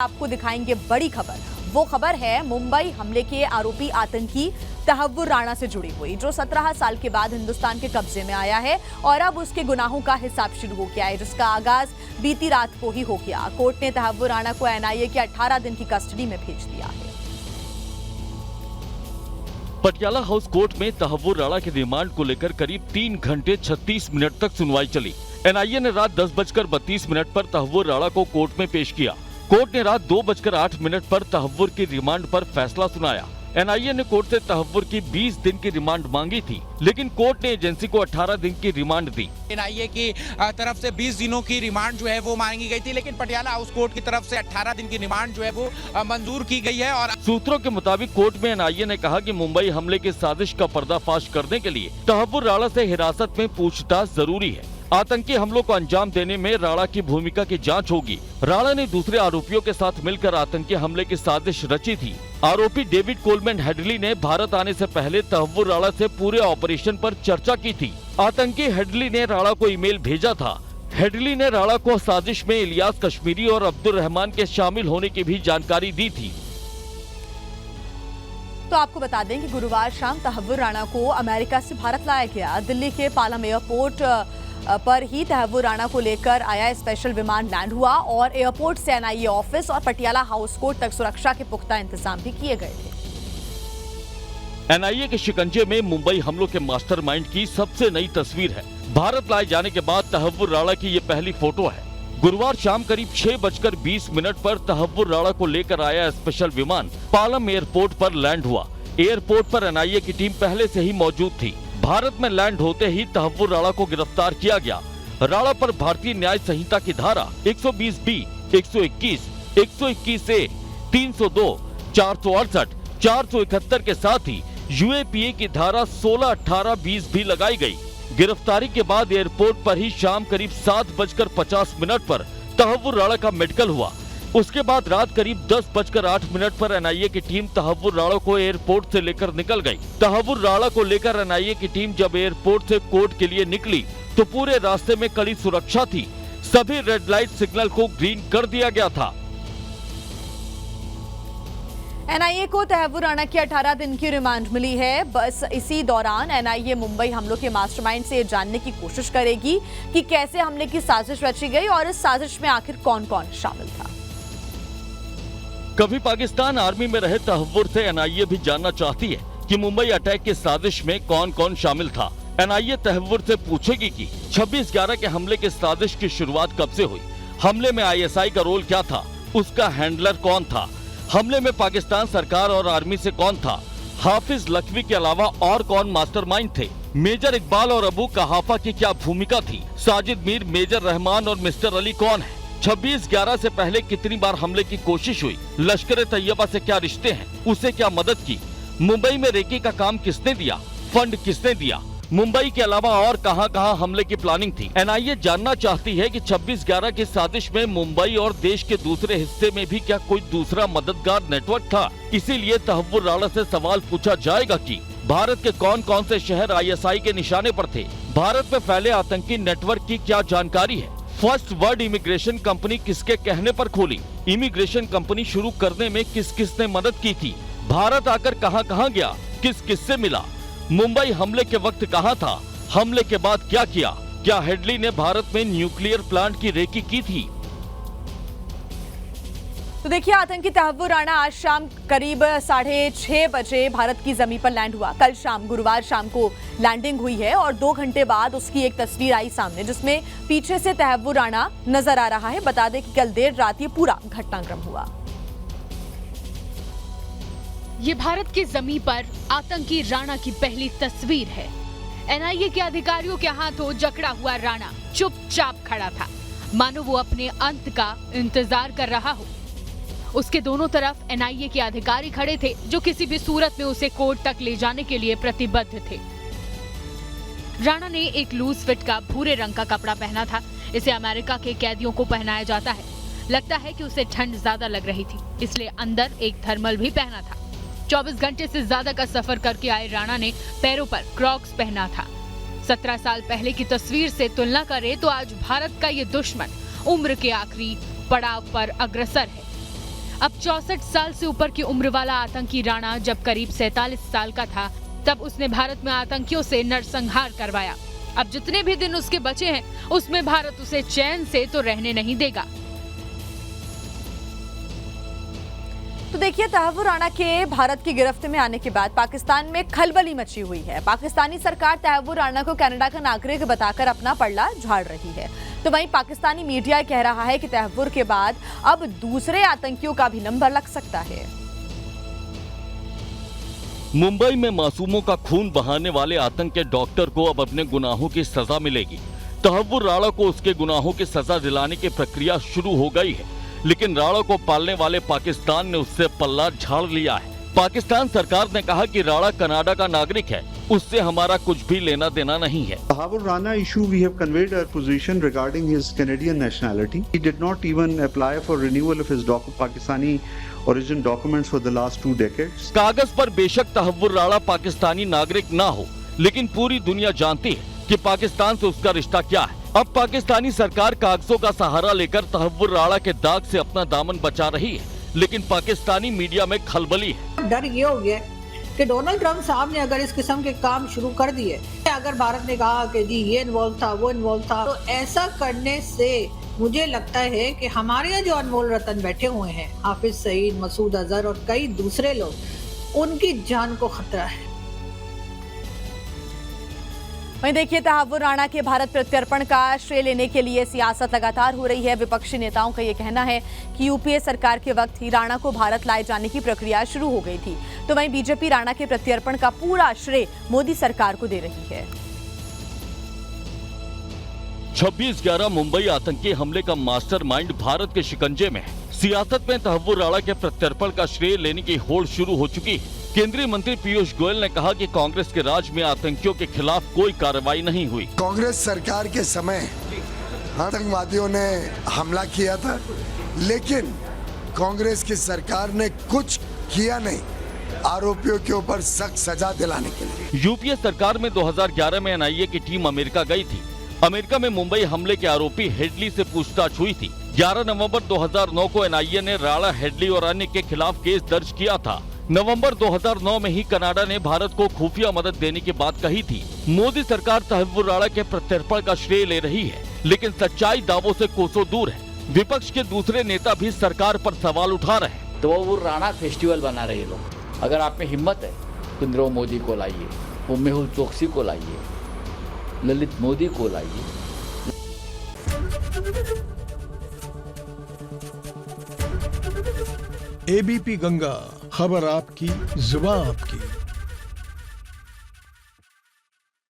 आपको दिखाएंगे बड़ी खबर। वो खबर है मुंबई हमले के आरोपी आतंकी तहव्वुर राणा से जुड़ी हुई, जो 17 साल के बाद हिंदुस्तान के कब्जे में आया है और अब उसके गुनाहों का हिसाब शुरू हो गया है, जिसका आगाज बीती रात को ही हो गया। कोर्ट ने तहव्वुर राणा को एनआईए के 18 दिन की कस्टडी में भेज दिया है। पटियाला हाउस कोर्ट में तहव्वुर राणा के रिमांड को लेकर करीब 3 घंटे 36 मिनट तक सुनवाई चली। एनआईए ने रात 10:32 पर तहव्वुर राणा को कोर्ट में पेश किया। कोर्ट ने रात 2:08 पर तहव्वुर की रिमांड पर फैसला सुनाया। एनआईए ने कोर्ट से तहव्वुर की 20 दिन की रिमांड मांगी थी, लेकिन कोर्ट ने एजेंसी को 18 दिन की रिमांड दी। एनआईए की तरफ से 20 दिनों की रिमांड जो है वो मांगी गई थी, लेकिन पटियाला हाउस कोर्ट की तरफ से 18 दिन की रिमांड जो है वो मंजूर की गई है। और सूत्रों के मुताबिक कोर्ट में एनआईए ने कहा कि मुंबई हमले की साजिश का पर्दाफाश करने के लिए तहव्वुर राणा से हिरासत में पूछताछ जरूरी है। आतंकी हमलों को अंजाम देने में राणा की भूमिका की जांच होगी। राणा ने दूसरे आरोपियों के साथ मिलकर आतंकी हमले की साजिश रची थी। आरोपी डेविड कोलमैन हेडली ने भारत आने से पहले तहव्वुर राणा से पूरे ऑपरेशन पर चर्चा की थी। आतंकी हेडली ने राणा को ईमेल भेजा था। हेडली ने राणा को साजिश में इलियास कश्मीरी और अब्दुल रहमान के शामिल होने की भी जानकारी दी थी। तो आपको बता दें कि गुरुवार शाम तहव्वुर राणा को अमेरिका से भारत लाया गया। दिल्ली के पालम एयरपोर्ट पर ही तहव्वुर राणा को लेकर आया स्पेशल विमान लैंड हुआ और एयरपोर्ट से एनआईए ऑफिस और पटियाला हाउस कोर्ट तक सुरक्षा के पुख्ता इंतजाम भी किए गए थे। एनआईए के शिकंजे में मुंबई हमलों के मास्टरमाइंड की सबसे नई तस्वीर है। भारत लाए जाने के बाद तहव्वुर राणा की ये पहली फोटो है। गुरुवार शाम करीब 6:20 पर तहव्वुर राणा को लेकर आया स्पेशल विमान पालम एयरपोर्ट पर लैंड हुआ। एयरपोर्ट पर एनआईए की टीम पहले से ही मौजूद थी। भारत में लैंड होते ही तहव्वुर राणा को गिरफ्तार किया गया। राणा पर भारतीय न्याय संहिता की धारा 120B, 121, 121A, 302, 468, 471 के साथ ही यूएपीए की धारा 16, 18, 20 भी लगाई गई। गिरफ्तारी के बाद एयरपोर्ट पर ही शाम करीब 7:50 पर तहव्वुर राणा का मेडिकल हुआ। उसके बाद रात करीब 10:08 पर एनआईए की टीम तहव्वुर राणा को एयरपोर्ट से लेकर निकल गई। तहव्वुर राणा को लेकर एनआईए की टीम जब एयरपोर्ट से कोर्ट के लिए निकली तो पूरे रास्ते में कड़ी सुरक्षा थी। सभी रेड लाइट सिग्नल को ग्रीन कर दिया गया था। एनआईए को तहव्वुर राणा की 18 दिन की रिमांड मिली है। बस इसी दौरान एनआईए मुंबई हमलों के मास्टरमाइंड से ये जानने की कोशिश करेगी कि कैसे हमले की साजिश रची गई और इस साजिश में आखिर कौन कौन शामिल था। कभी पाकिस्तान आर्मी में रहे तहव्वुर से एनआईए भी जानना चाहती है कि मुंबई अटैक की साजिश में कौन कौन शामिल था। एनआईए तहव्वुर से पूछेगी कि 26/11 के हमले की साजिश की शुरुआत कब से हुई, हमले में आईएसआई का रोल क्या था, उसका हैंडलर कौन था, हमले में पाकिस्तान सरकार और आर्मी से कौन था, हाफिज लखवी के अलावा और कौन मास्टरमाइंड थे, मेजर इकबाल और अबू कहाफा की क्या भूमिका थी, साजिद मीर, मेजर रहमान और मिस्टर अली कौन है, 26/11 से पहले कितनी बार हमले की कोशिश हुई, लश्कर तैयबा से क्या रिश्ते हैं, उसे क्या मदद की, मुंबई में रेकी का काम किसने दिया, फंड किसने दिया, मुंबई के अलावा और कहां-कहां हमले की प्लानिंग थी। एनआईए जानना चाहती है कि 26/11 की साजिश में मुंबई और देश के दूसरे हिस्से में भी क्या कोई दूसरा मददगार नेटवर्क था। इसीलिए तहव्वुर राणा से सवाल पूछा जाएगा कि भारत के कौन कौन से शहर आईएसआई के निशाने पर थे, भारत में फैले आतंकी नेटवर्क की क्या जानकारी है, फर्स्ट वर्ल्ड इमिग्रेशन कंपनी किसके कहने पर खोली, इमिग्रेशन कंपनी शुरू करने में किस किस ने मदद की थी, भारत आकर कहां गया, किस किस से मिला, मुंबई हमले के वक्त कहां था, हमले के बाद क्या किया, क्या हेडली ने भारत में न्यूक्लियर प्लांट की रेकी की थी। तो देखिए, आतंकी तहव्वुर राणा आज शाम करीब 6:30 बजे भारत की जमीन पर लैंड हुआ। कल शाम गुरुवार शाम को लैंडिंग हुई है और 2 घंटे बाद उसकी एक तस्वीर आई सामने, जिसमें पीछे से तहव्वुर राणा नजर आ रहा है। बता दें कि कल देर रात ये पूरा घटनाक्रम हुआ। ये भारत की जमीन पर आतंकी राणा की पहली तस्वीर है। एनआईए के अधिकारियों के हाथों जकड़ा हुआ राणा चुपचाप खड़ा था, मानो वो अपने अंत का इंतजार कर रहा हो। उसके दोनों तरफ एनआईए के अधिकारी खड़े थे, जो किसी भी सूरत में उसे कोर्ट तक ले जाने के लिए प्रतिबद्ध थे। राणा ने एक लूज फिट का भूरे रंग का कपड़ा पहना था। इसे अमेरिका के कैदियों को पहनाया जाता है। लगता है कि उसे ठंड ज्यादा लग रही थी, इसलिए अंदर एक थर्मल भी पहना था। 24 घंटे से ज्यादा का सफर करके आए राणा ने पैरों पर क्रॉक्स पहना था। 17 साल पहले की तस्वीर से तुलना करें तो आज भारत का ये दुश्मन उम्र के आखिरी पड़ाव पर अग्रसर है। अब 64 साल से ऊपर की उम्र वाला आतंकी राणा जब करीब 47 साल का था, तब उसने भारत में आतंकियों से नरसंहार करवाया। अब जितने भी दिन उसके बचे हैं, उसमें भारत उसे चैन से तो रहने नहीं देगा। तो देखिए, तहव्वुर राणा के भारत की गिरफ्त में आने के बाद पाकिस्तान में खलबली मची हुई है। पाकिस्तानी सरकार तहव्वुर राणा को कनाडा का नागरिक बताकर अपना पल्ला झाड़ रही है। तो वहीं पाकिस्तानी मीडिया कह रहा है कि तहव्वुर के बाद अब दूसरे आतंकियों का भी नंबर लग सकता है। मुंबई में मासूमों का खून बहाने वाले आतंक के डॉक्टर को अब अपने गुनाहों की सजा मिलेगी। तहव्वुर राणा को उसके गुनाहों की सजा दिलाने की प्रक्रिया शुरू हो गई है, लेकिन राणा को पालने वाले पाकिस्तान ने उससे पल्ला झाड़ लिया है। पाकिस्तान सरकार ने कहा कि राणा कनाडा का नागरिक है, उससे हमारा कुछ भी लेना देना नहीं है। Tawwur Rana issue, we have conveyed our position regarding his Canadian nationality. He did not even apply for renewal of his Pakistani origin documents for the last 2 decades. कागज पर बेशक तहव्वुर राणा पाकिस्तानी नागरिक ना हो, लेकिन पूरी दुनिया जानती है कि पाकिस्तान से उसका रिश्ता क्या है। अब पाकिस्तानी सरकार कागजों का सहारा लेकर तहव्वुर राणा के दाग से अपना दामन बचा रही है, लेकिन पाकिस्तानी मीडिया में खलबली है। डर ये हो गया कि डोनाल्ड ट्रंप साहब ने अगर इस किस्म के काम शुरू कर दिए, अगर भारत ने कहा कि जी ये इन्वॉल्व था, वो इन्वॉल्व था, तो ऐसा करने से मुझे लगता है कि हमारे यहाँ जो अनमोल रतन बैठे हुए हैं, हाफिज सईद, मसूद अजहर और कई दूसरे लोग, उनकी जान को खतरा है। वहीं देखिए, तहव्वुर राणा के भारत प्रत्यर्पण का श्रेय लेने के लिए सियासत लगातार हो रही है। विपक्षी नेताओं का ये कहना है कि यूपीए सरकार के वक्त ही राणा को भारत लाए जाने की प्रक्रिया शुरू हो गई थी। तो वहीं बीजेपी राणा के प्रत्यर्पण का पूरा श्रेय मोदी सरकार को दे रही है। 26/11 मुंबई आतंकी हमले का मास्टरमाइंड भारत के शिकंजे में है। सियासत में तहव्वुर राणा के प्रत्यर्पण का श्रेय लेने की होड़ शुरू हो चुकी है। केंद्रीय मंत्री पीयूष गोयल ने कहा कि कांग्रेस के राज में आतंकियों के खिलाफ कोई कार्रवाई नहीं हुई। कांग्रेस सरकार के समय आतंकवादियों ने हमला किया था, लेकिन कांग्रेस की सरकार ने कुछ किया नहीं आरोपियों के ऊपर सख्त सजा दिलाने के लिए। यूपीए सरकार में 2011 में एनआईए की टीम अमेरिका गई थी। अमेरिका में मुंबई हमले के आरोपी हेडली से पूछताछ हुई थी। 11 नवंबर 2009 को एनआईए ने राणा, हेडली और अन्य के खिलाफ केस दर्ज किया था। नवंबर 2009 में ही कनाडा ने भारत को खुफिया मदद देने की बात कही थी। मोदी सरकार तहव्वुर राणा के प्रत्यर्पण का श्रेय ले रही है, लेकिन सच्चाई दावों से कोसों दूर है। विपक्ष के दूसरे नेता भी सरकार पर सवाल उठा रहे हैं। तहव्वुर राणा फेस्टिवल बना रहे लोग। अगर आप में हिम्मत है तो नरेंद्र मोदी को लाइए, वो मेहुल चोकसी को लाइए, ललित मोदी को लाइए। एबीपी गंगा, खबर आपकी, जुबान आपकी।